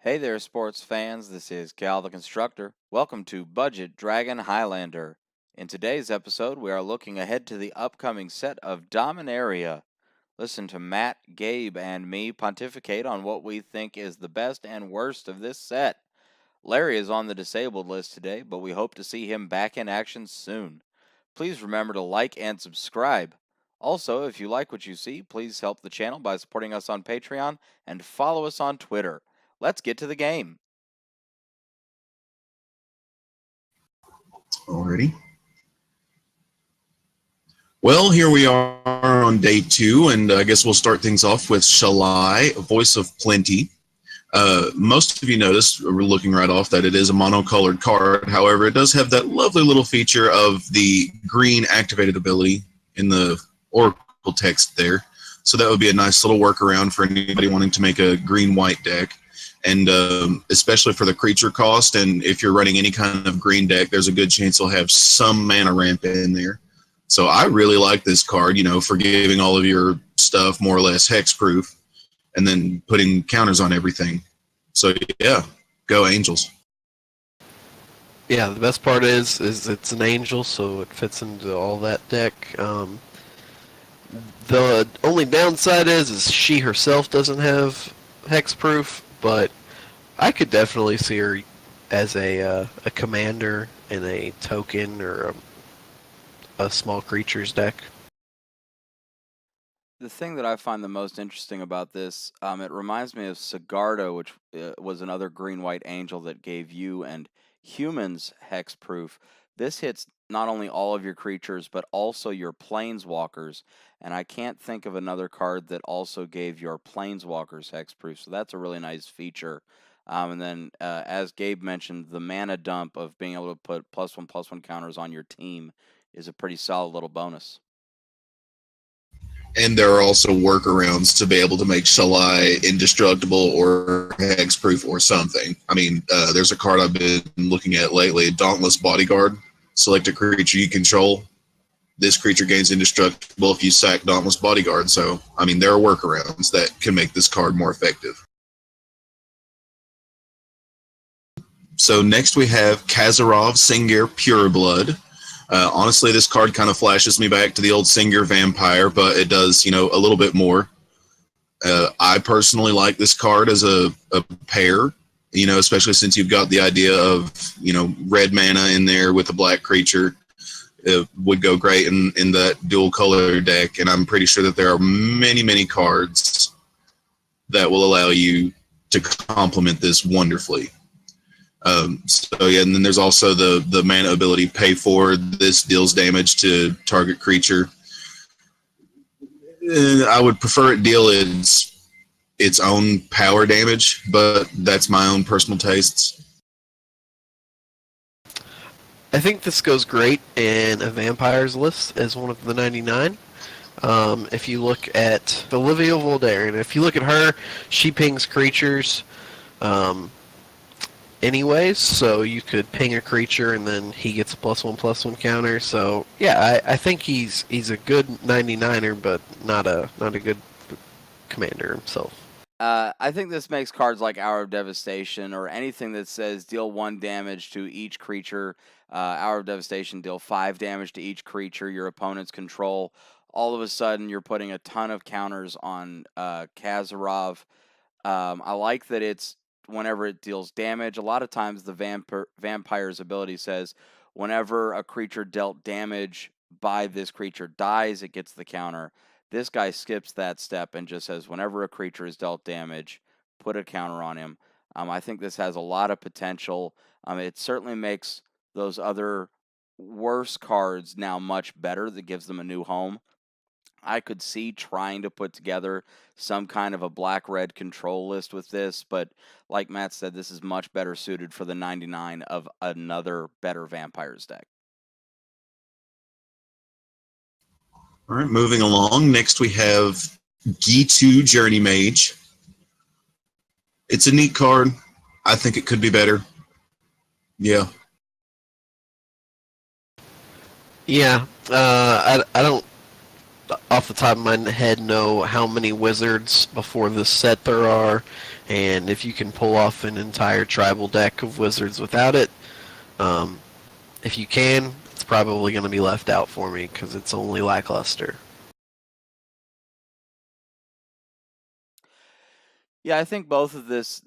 Hey there, sports fans. This is Cal the Constructor. Welcome to Budget Dragon Highlander. In today's episode, we are looking ahead to the upcoming set of Dominaria. Listen to Matt, Gabe, and me pontificate on what we think is the best and worst of this set. Larry is on the disabled list today, but we hope to see him back in action soon. Please remember to like and subscribe. Also, if you like what you see, please help the channel by supporting us on Patreon and follow us on Twitter. Let's get to the game. Alrighty. Well, here we are on day 2, and I guess we'll start things off with Shalai, Voice of Plenty. Most of you noticed, we're looking right off, that it is a monocolored card. However, it does have that lovely little feature of the green activated ability in the Oracle text there. So that would be a nice little workaround for anybody wanting to make a green-white deck. And especially for the creature cost, and if you're running any kind of green deck, there's a good chance you'll have some mana ramp in there. So I really like this card, for giving all of your stuff more or less hexproof, and then putting counters on everything. So yeah, go Angels. Yeah, the best part is it's an angel, so it fits into all that deck. The only downside is she herself doesn't have hexproof, but I could definitely see her as a commander in a token or a small creatures deck. The thing that I find the most interesting about this, it reminds me of Sigarda, which was another green-white angel that gave you and humans hexproof. This hits not only all of your creatures, but also your planeswalkers, and I can't think of another card that also gave your planeswalkers hexproof, so that's a really nice feature. And then, as Gabe mentioned, the mana dump of being able to put +1/+1 counters on your team is a pretty solid little bonus. And there are also workarounds to be able to make Shalai indestructible or hexproof or something. I mean, there's a card I've been looking at lately, Dauntless Bodyguard. Select a creature you control. This creature gains indestructible if you sack Dauntless Bodyguard. So, I mean, there are workarounds that can make this card more effective. So next we have Kazarov Sengir Pureblood. Honestly, this card kind of flashes me back to the old Sengir Vampire, but it does, a little bit more. I personally like this card as a pair, especially since you've got the idea of, red mana in there with a black creature. It would go great in that dual color deck, and I'm pretty sure that there are many, many cards that will allow you to complement this wonderfully. So yeah, and then there's also the mana ability Pay For. This deals damage to target creature. I would prefer it deal its own power damage, but that's my own personal tastes. I think this goes great in a vampires list as one of the 99. If you look at Olivia Voldaren, if you look at her, she pings creatures anyways, so you could ping a creature and then he gets a +1/+1 counter. So yeah, I think he's a good 99er, but not a good commander himself. I think this makes cards like Hour of Devastation or anything that says deal 1 damage to each creature. Hour of Devastation, deal 5 damage to each creature your opponents control. All of a sudden, you're putting a ton of counters on Kazarov. I like that it's whenever it deals damage. A lot of times the vampire's ability says whenever a creature dealt damage by this creature dies, it gets the counter. This guy skips that step and just says whenever a creature is dealt damage, put a counter on him. I think this has a lot of potential. It certainly makes those other worse cards now much better. That gives them a new home. I could see trying to put together some kind of a black-red control list with this, but like Matt said, this is much better suited for the 99 of another better Vampires deck. All right, moving along. Next we have Gitu Journey Mage. It's a neat card. I think it could be better. Yeah. Yeah, I don't off the top of my head know how many wizards before this set there are, and if you can pull off an entire tribal deck of wizards without it. Um, if you can, it's probably going to be left out for me because it's only lackluster. Yeah, I think both of this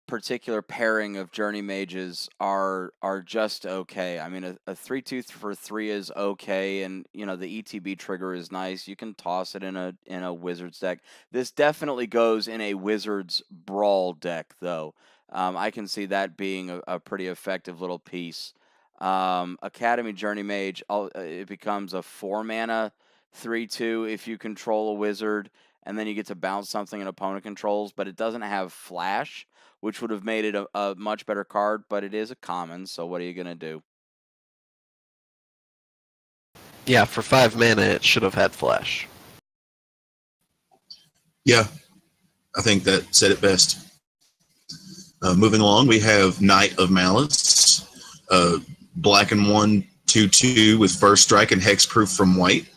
particular pairing of journey mages are just okay. I mean, a 3/2 for 3 is okay, and the ETB trigger is nice. You can toss it in a wizard's deck. This definitely goes in a wizard's brawl deck, though. I can see that being a pretty effective little piece. Academy Journey Mage, it becomes a 4 mana 3/2 if you control a wizard, and then you get to bounce something an opponent controls, but it doesn't have flash, which would have made it a much better card, but it is a common, so what are you going to do? Yeah, for 5 mana, it should have had flash. Yeah, I think that said it best. Moving along, we have Knight of Malice, black and 1, 2/2 with first strike and hexproof from white,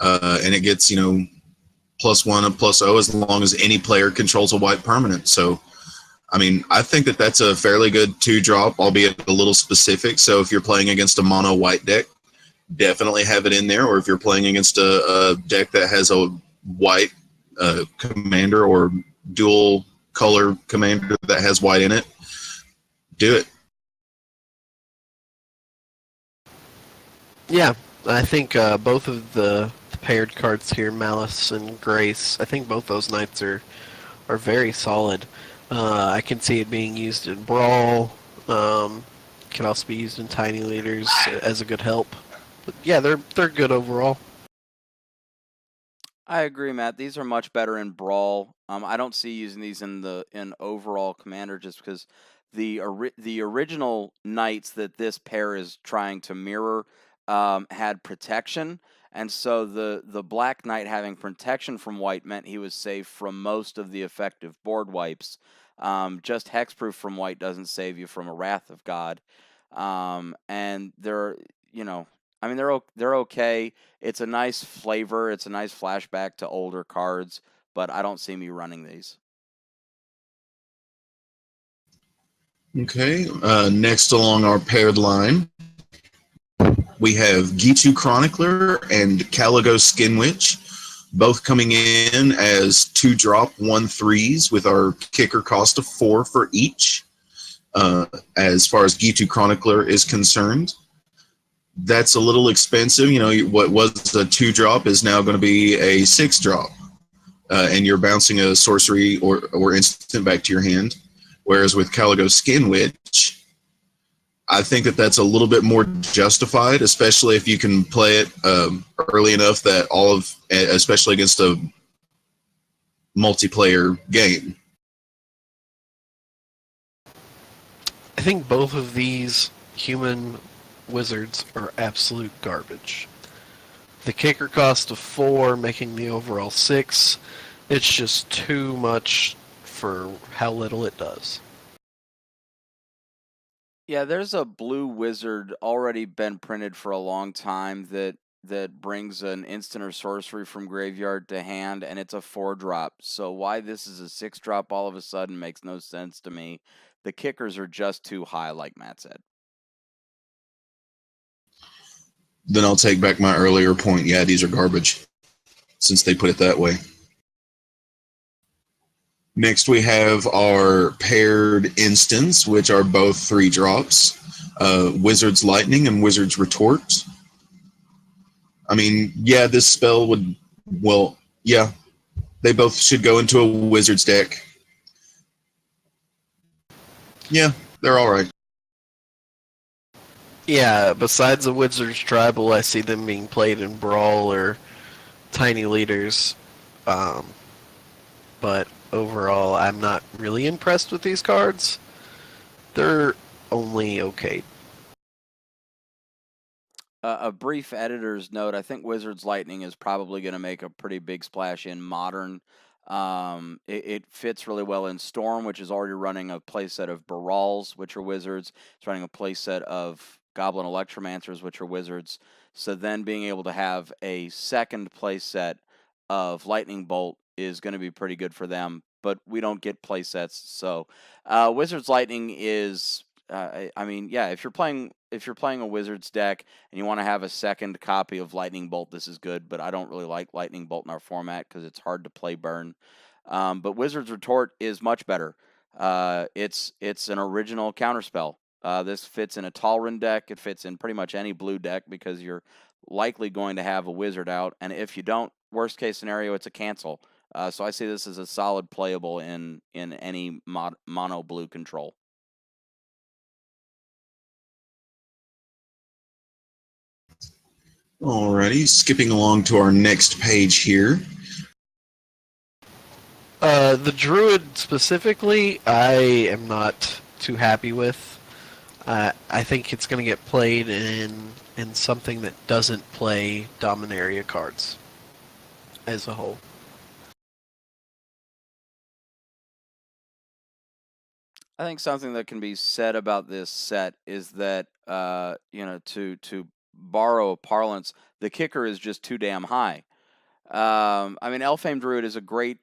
and it gets +1 and +0 as long as any player controls a white permanent. So, I mean, I think that's a fairly good 2-drop, albeit a little specific. So if you're playing against a mono white deck, definitely have it in there. Or if you're playing against a deck that has a white commander or dual color commander that has white in it, do it. Yeah, I think both of the paired cards here, Malice and Grace, I think both those knights are very solid. I can see it being used in Brawl. Can also be used in Tiny Leaders as a good help. But yeah, they're good overall. I agree, Matt. These are much better in Brawl. I don't see using these in overall Commander just because the original knights that this pair is trying to mirror had protection, and so the Black Knight having protection from white meant he was safe from most of the effective board wipes. Just hexproof from white doesn't save you from a Wrath of God, and I mean, they're okay. It's a nice flavor. It's a nice flashback to older cards, but I don't see me running these. Okay. Next along our paired line, we have Gitu Chronicler and Caligo Skinwitch, both coming in as 2-drop 1/3s with our kicker cost of 4 for each. As far as Gitu Chronicler is concerned, that's a little expensive. What was a 2-drop is now going to be a 6-drop, and you're bouncing a sorcery or instant back to your hand. Whereas with Caligo Skinwitch, I think that's a little bit more justified, especially if you can play it early enough that especially against a multiplayer game. I think both of these human wizards are absolute garbage. The kicker cost of 4, making the overall 6. It's just too much for how little it does. Yeah, there's a blue wizard already been printed for a long time that brings an instant or sorcery from graveyard to hand, and it's a 4-drop. So why this is a 6-drop all of a sudden makes no sense to me. The kickers are just too high, like Matt said. Then I'll take back my earlier point. Yeah, these are garbage, since they put it that way. Next, we have our paired instants, which are both 3-drops. Wizard's Lightning and Wizard's Retort. I mean, yeah, this spell would... Well, yeah, they both should go into a Wizard's deck. Yeah, they're all right. Yeah, besides the Wizard's Tribal, I see them being played in Brawl or Tiny Leaders. But overall, I'm not really impressed with these cards. They're only okay. A brief editor's note: I think Wizard's Lightning is probably going to make a pretty big splash in Modern. It fits really well in Storm, which is already running a playset of Barals, which are wizards. It's running a playset of Goblin Electromancers, which are wizards. So then being able to have a second play set of Lightning Bolt is going to be pretty good for them. But we don't get play sets, so Wizards Lightning is. I mean, yeah. If you're playing a Wizards deck and you want to have a second copy of Lightning Bolt, this is good. But I don't really like Lightning Bolt in our format because it's hard to play burn. But Wizard's Retort is much better. It's an original counterspell. This fits in a Talrun deck. It fits in pretty much any blue deck because you're likely going to have a wizard out, and if you don't, worst case scenario, it's a cancel. So I see this as a solid playable in any mono blue control. Alrighty, skipping along to our next page here. The druid specifically, I am not too happy with. I think it's going to get played in something that doesn't play Dominaria cards as a whole. I think something that can be said about this set is that to borrow a parlance, the kicker is just too damn high. I mean, Elfame Druid is a great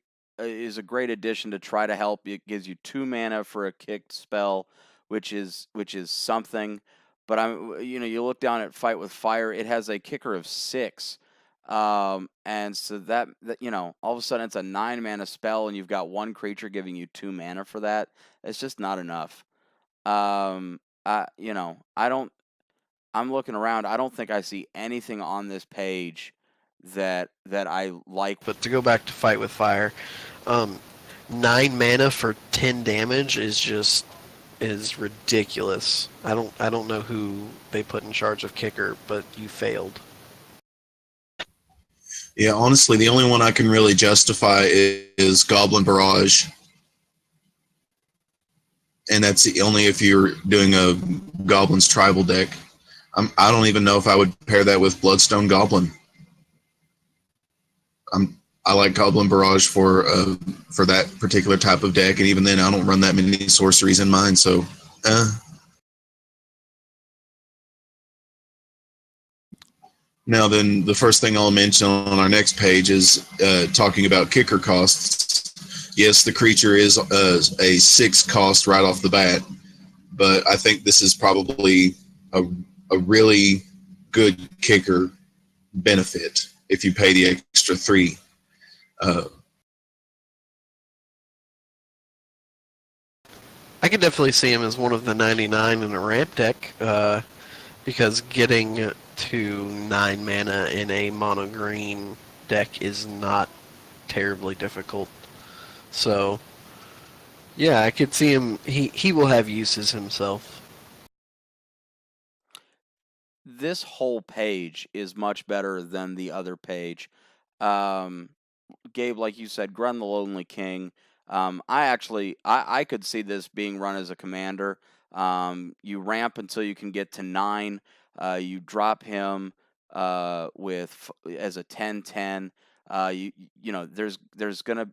addition to try to help. It gives you 2 mana for a kicked spell, which is something. But you look down at Fight with Fire, it has a kicker of 6. And so that all of a sudden it's a 9 mana spell and you've got 1 creature giving you 2 mana for that. It's just not enough. I'm looking around. I don't think I see anything on this page that I like. But to go back to Fight with Fire, 9 mana for 10 damage is ridiculous. I don't know who they put in charge of kicker, but you failed. Yeah, honestly, the only one I can really justify is Goblin Barrage. And that's only if you're doing a Goblin's tribal deck. I don't even know if I would pair that with Bloodstone Goblin. I like Goblin Barrage for that particular type of deck, and even then, I don't run that many sorceries in mine. So, Now, then, the first thing I'll mention on our next page is talking about kicker costs. Yes, the creature is a 6 cost right off the bat, but I think this is probably a really good kicker benefit if you pay the extra 3. I could definitely see him as one of the 99 in a ramp deck, because getting to 9 mana in a mono green deck is not terribly difficult. So, yeah, I could see him. He will have uses himself. This whole page is much better than the other page. Gabe, like you said, Grun the Lonely King. I could see this being run as a commander. You ramp until you can get to 9. You drop him as a 10/10.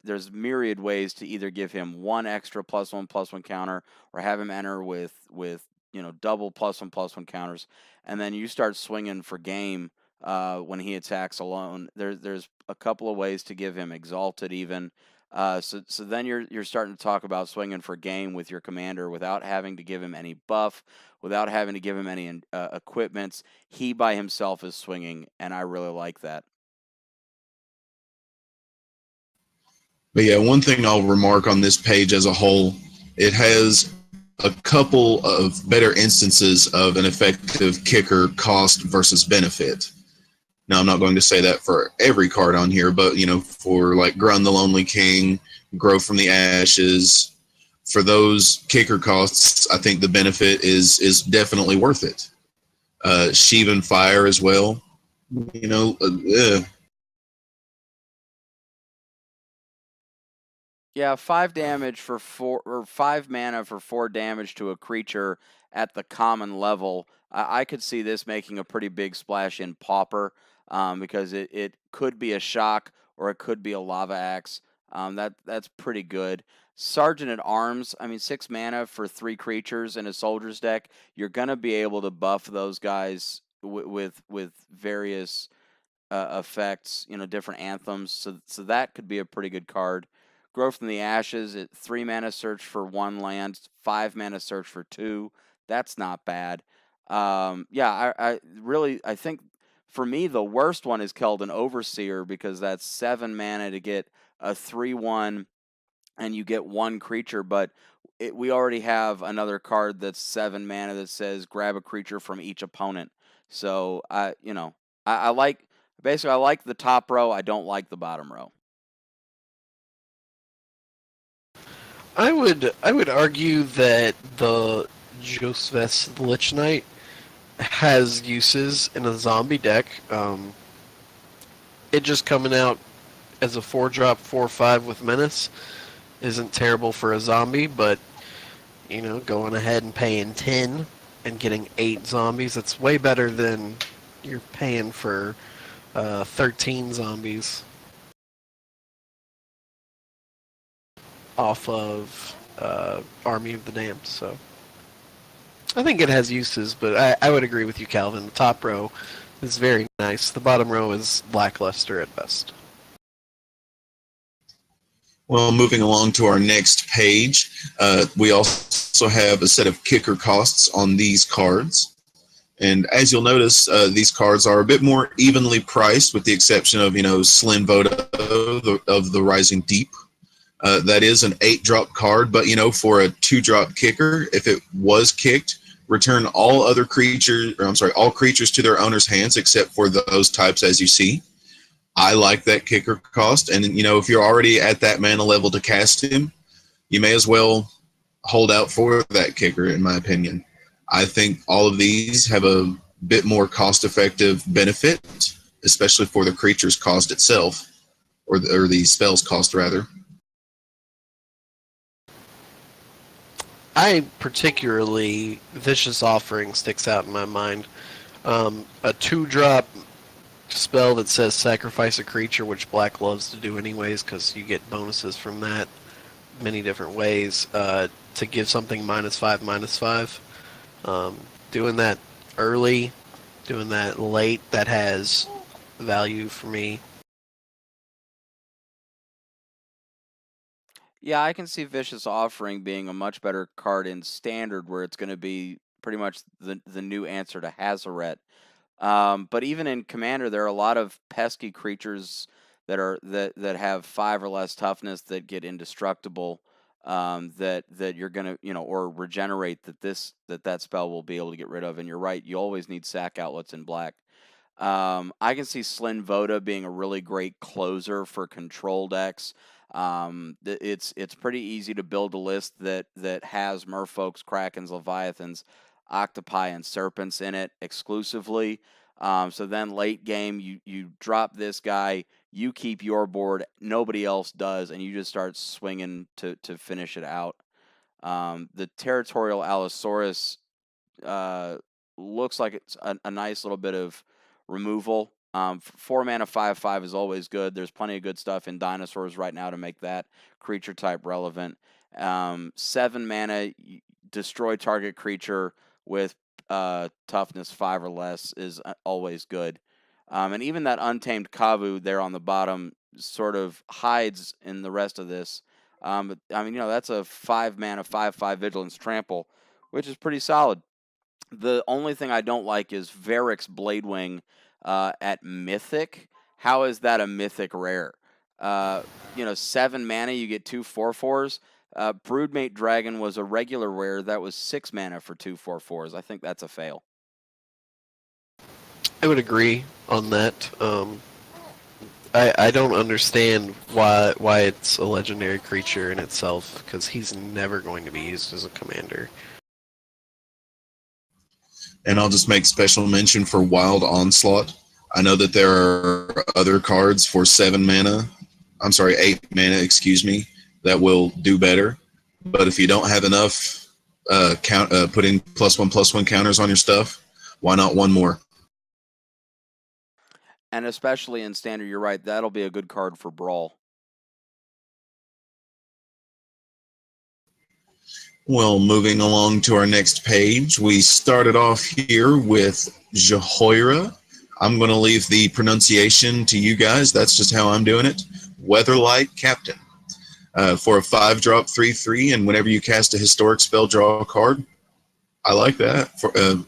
There's myriad ways to either give him 1 extra +1/+1 counter or have him enter with double +1/+1 counters, and then you start swinging for game when he attacks alone. There's a couple of ways to give him Exalted even. So then you're starting to talk about swinging for game with your commander without having to give him any buff, without having to give him any equipments. He by himself is swinging, and I really like that. But yeah, one thing I'll remark on this page as a whole, it has a couple of better instances of an effective kicker cost versus benefit. Now, I'm not going to say that for every card on here, but, for like Grun the Lonely King, Grow from the Ashes, for those kicker costs, I think the benefit is definitely worth it. Sheevan Fire as well. Yeah, 5 damage for 4, or 5 mana for 4 damage to a creature at the common level. I could see this making a pretty big splash in Pauper, because it could be a shock or it could be a lava axe. That's pretty good. Sergeant at Arms, I mean, 6 mana for 3 creatures in a soldier's deck. You're going to be able to buff those guys with various effects, different anthems. So that could be a pretty good card. Grow from the Ashes at 3 mana search for 1 land, 5 mana search for 2. That's not bad. Yeah, I think for me the worst one is Keldon Overseer because that's 7 mana to get a 3/1 and you get 1 creature, but we already have another card that's 7 mana that says grab a creature from each opponent. So I like basically I like the top row. I don't like the bottom row. I would argue that the Josves Lich Knight has uses in a zombie deck. It just coming out as a 4-drop 4/5 with Menace isn't terrible for a zombie, but going ahead and paying 10 and getting 8 zombies, that's way better than you're paying for 13 zombies off of Army of the Damned. So I think it has uses, but I would agree with you, Calvin. The top row is very nice. The bottom row is lackluster at best. Well, moving along to our next page, we also have a set of kicker costs on these cards. And as you'll notice, these cards are a bit more evenly priced, with the exception of, Slim Voda of the Rising Deep. That is an 8-drop card, but, for a 2-drop kicker, if it was kicked, return all creatures to their owner's hands except for those types as you see. I like that kicker cost, and if you're already at that mana level to cast him, you may as well hold out for that kicker, in my opinion. I think all of these have a bit more cost-effective benefit, especially for the creature's cost itself, or the spell's cost, rather. Vicious Offering sticks out in my mind. A 2-drop spell that says sacrifice a creature, which black loves to do anyways because you get bonuses from that many different ways, to give something -5/-5. Doing that early, doing that late, that has value for me. Yeah, I can see Vicious Offering being a much better card in Standard, where it's going to be pretty much the new answer to Hazoret. But even in Commander, there are a lot of pesky creatures that have 5 or less toughness that get indestructible. That you're gonna or regenerate that spell will be able to get rid of. And you're right, you always need sack outlets in black. I can see Slin Voda being a really great closer for control decks. It's pretty easy to build a list that has Merfolks, Krakens, Leviathans, Octopi, and Serpents in it exclusively. So then late game, you drop this guy, you keep your board, nobody else does, and you just start swinging to finish it out. The Territorial Allosaurus looks like it's a nice little bit of removal. 4 mana 5/5 is always good. There's plenty of good stuff in dinosaurs right now to make that creature type relevant. 7 mana, destroy target creature with toughness 5 or less is always good. And even that Untamed Kavu there on the bottom sort of hides in the rest of this. But, I mean, that's a 5 mana 5/5 Vigilance Trample, which is pretty solid. The only thing I don't like is Varric's Bladewing at Mythic. How is that a Mythic rare? 7 mana, you get 2 4/4s. Broodmate Dragon was a regular rare. That was 6 mana for 2 4/4s. I think that's a fail. I would agree on that. I don't understand why it's a legendary creature in itself, because he's never going to be used as a commander. And I'll just make special mention for Wild Onslaught. I know that there are other cards for 8 mana, that will do better. But if you don't have enough putting +1/+1 counters on your stuff, why not one more? And especially in Standard, you're right, that'll be a good card for Brawl. Well, moving along to our next page, we started off here with Jehoira. I'm going to leave the pronunciation to you guys. That's just how I'm doing it. Weatherlight Captain. For a 5-drop 3/3, and whenever you cast a historic spell, draw a card. I like that.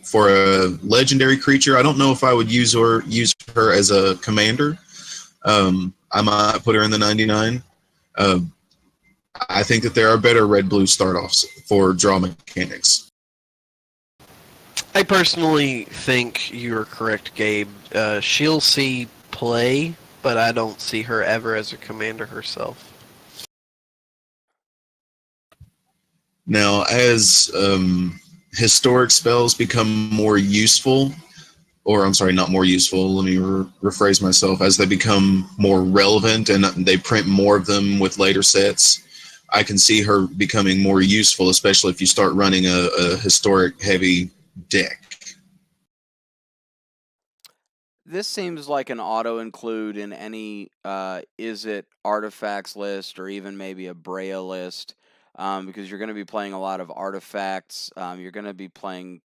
For a legendary creature, I don't know if I would use her as a commander. I might put her in the 99. Uh, I think that there are better red-blue start-offs for draw mechanics. I personally think you're correct, Gabe. She'll see play, but I don't see her ever as a commander herself. Now, as historic spells become more useful, or I'm sorry, not more useful, let me rephrase myself, as they become more relevant and they print more of them with later sets, I can see her becoming more useful, especially if you start running a historic heavy deck. This seems like an auto include in any is it artifacts list or even maybe a Brea list, because you're going to be playing a lot of artifacts. You're going to be playing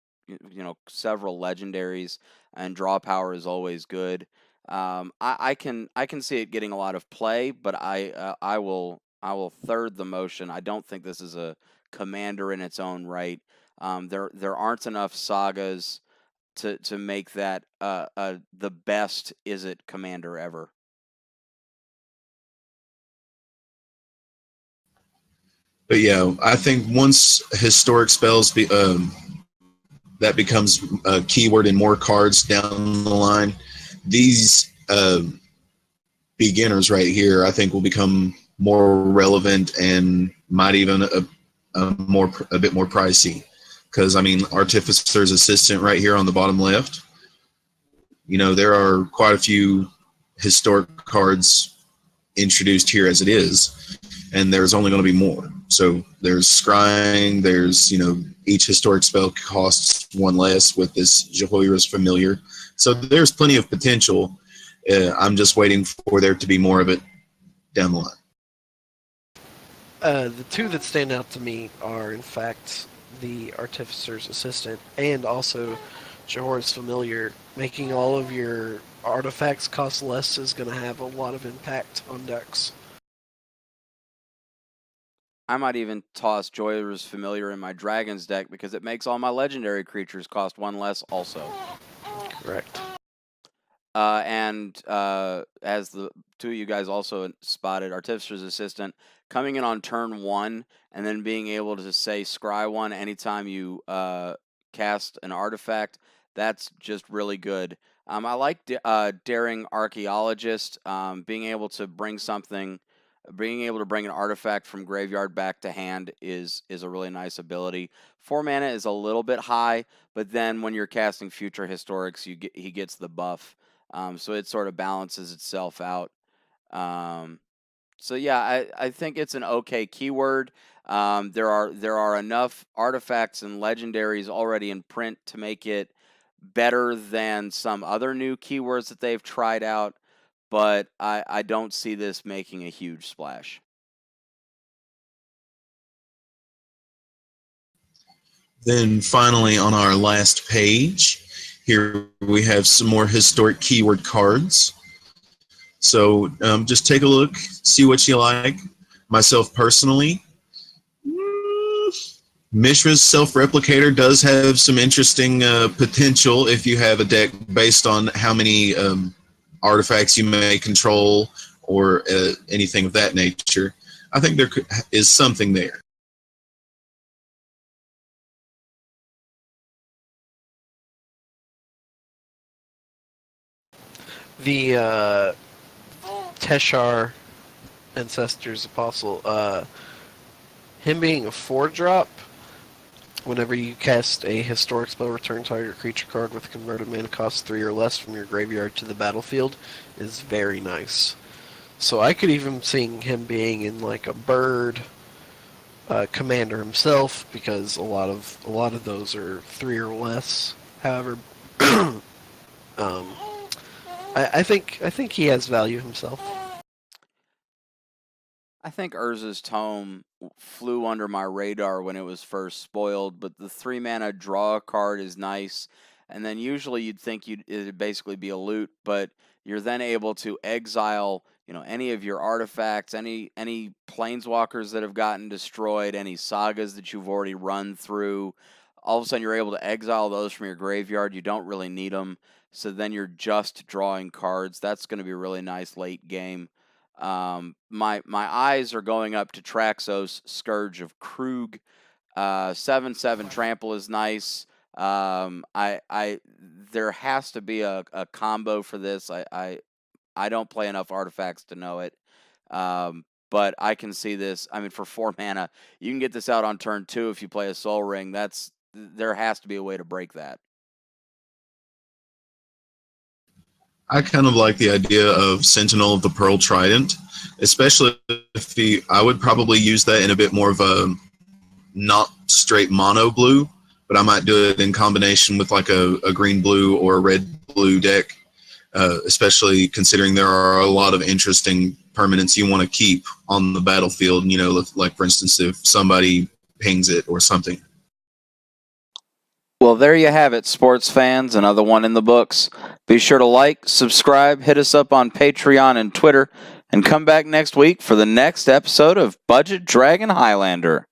several legendaries, and draw power is always good. I can see it getting a lot of play, but I will third the motion. I don't think this is a commander in its own right. There aren't enough sagas to make that the best is it commander ever. But yeah, I think once historic spells that becomes a keyword in more cards down the line, these beginners right here, I think, will become more relevant and might even a bit more pricey. Because I mean, Artificer's Assistant right here on the bottom left. There are quite a few historic cards introduced here as it is, and there's only going to be more. So there's scrying. There's each historic spell costs one less with this Jehoira's Familiar. So there's plenty of potential. I'm just waiting for there to be more of it down the line. The two that stand out to me are, in fact, the Artificer's Assistant and also Jehoira's Familiar. Making all of your artifacts cost less is going to have a lot of impact on decks. I might even toss Joyer's Familiar in my Dragons deck because it makes all my legendary creatures cost one less also. Correct. And as the two of you guys also spotted, Artificer's Assistant coming in on turn 1 and then being able to say scry 1 anytime you cast an artifact, that's just really good. I like Daring Archaeologist, being able to bring an artifact from graveyard back to hand is a really nice ability. 4 mana is a little bit high, but then when you're casting future historics, he gets the buff. So it sort of balances itself out. So yeah, I think it's an okay keyword. There are enough artifacts and legendaries already in print to make it better than some other new keywords that they've tried out, but I don't see this making a huge splash. Then finally, on our last page, here we have some more historic keyword cards. So just take a look, see what you like. Myself personally, Mishra's Self-Replicator does have some interesting potential if you have a deck based on how many artifacts you may control or anything of that nature. I think there is something there. The Teshar Ancestors Apostle, him being a 4-drop, whenever you cast a historic spell, return target creature card with a converted mana cost 3 or less from your graveyard to the battlefield, is very nice. So I could even see him being in like a bird commander himself, because a lot of those are 3 or less. However, I think he has value himself. I think Urza's Tome flew under my radar when it was first spoiled, but the 3-mana draw card is nice. And then usually you'd think it'd basically be a loot, but you're then able to exile, any of your artifacts, any planeswalkers that have gotten destroyed, any sagas that you've already run through. All of a sudden you're able to exile those from your graveyard. You don't really need them. So then you're just drawing cards. That's going to be a really nice late game. My eyes are going up to Traxos Scourge of Krug. 7/7 trample is nice. There has to be a combo for this. I don't play enough artifacts to know it. But I can see this. I mean, for 4 mana, you can get this out on turn 2 if you play a Soul Ring. There has to be a way to break that. I kind of like the idea of Sentinel of the Pearl Trident, especially if I would probably use that in a bit more of a not straight mono blue, but I might do it in combination with like a green blue or a red blue deck, especially considering there are a lot of interesting permanents you want to keep on the battlefield, like for instance, if somebody pings it or something. Well, there you have it, sports fans. Another one in the books. Be sure to like, subscribe, hit us up on Patreon and Twitter, and come back next week for the next episode of Budget Dragon Highlander.